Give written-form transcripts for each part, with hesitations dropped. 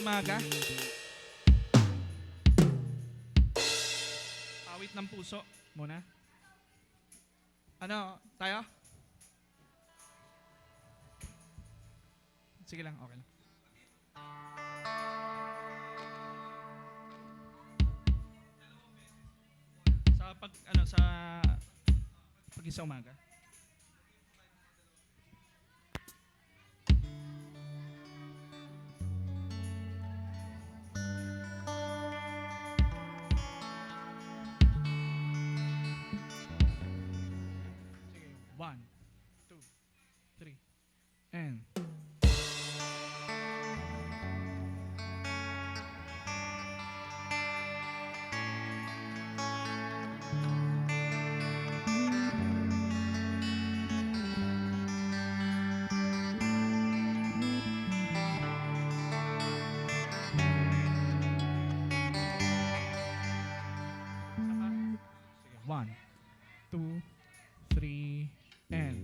umaga. Awit ng puso muna. Ano, tayo? Sige lang, okay lang. Sa pag-isa umaga. Sige, 1, 2, 3, and Sige, 1, 2, 3, and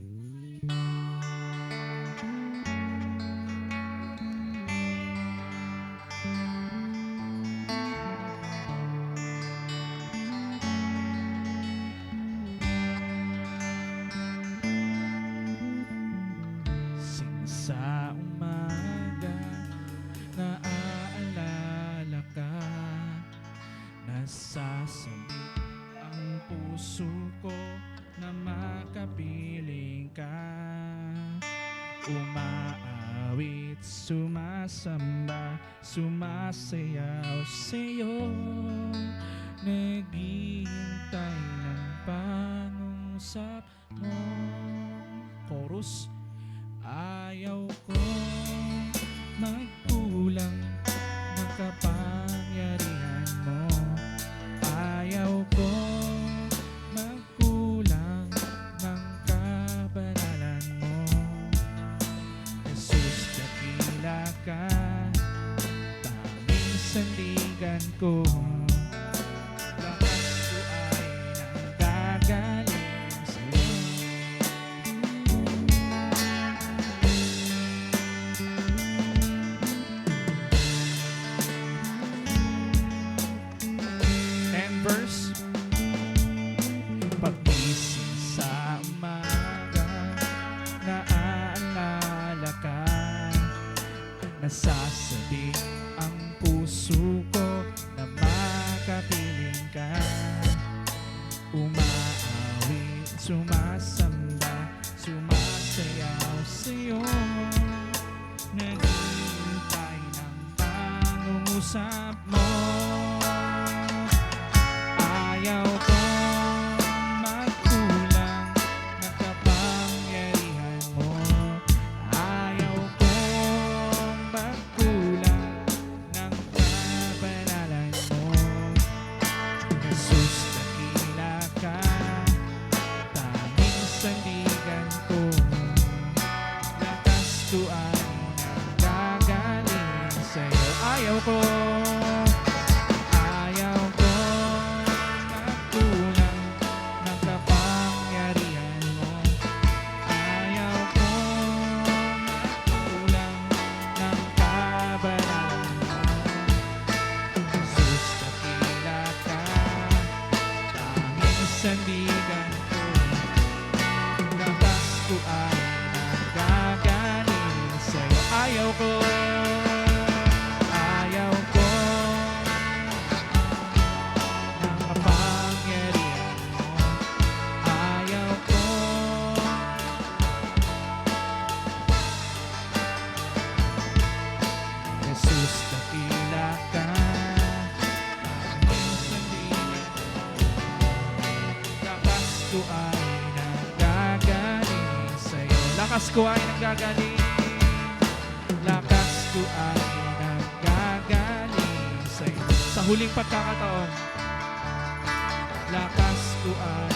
sing sa umaga, naaalala ka, nasasabi ang puso ko na makapiling ka. Umaawit, sumasamba, sumasayaw sa'yo, naghihintay ng pangungusap mo. Chorus. Ayaw ko magkulang ng kapangyarihan mo. Ayaw ko magkulang ng kabanalan mo. Jesus, dakila ka, tanging sandigan ko. Lakas ko ay nanggagaling sa'yo. And verse, pagising sa umaga, naaalala ka, nasasabi ang puso ko na makapiling ka. Umaawit, sumasamba, sumasayaw sa'yo, naghihintay ng pangungusap mo. Ayaw kong magkulang ng kapangyarihan mo. Ayaw kong magkulang ng kabanalan mo. Jesus, dakila ka, tanging sandigan ko. Lakas ko ay nanggagaling sa'yo. Ayaw ko magkulang ng kapangyarihan mo. Ayaw ko magkulang ng kabanalan mo. Jesus, dakila ka, tanging sandigan ko. Lakas ko ay nanggagaling sa'yo. Ayaw ko ng kapangyarihan mo. Ayaw ko Jesus, dakila ka, tanging sandigan ko. Lakas ko ay nanggagaling sa'yo. Lakas ko ay nanggagaling. Lakas ko ay nanggagaling sa'yo. Sa huling pagkakataon, lakas ko ay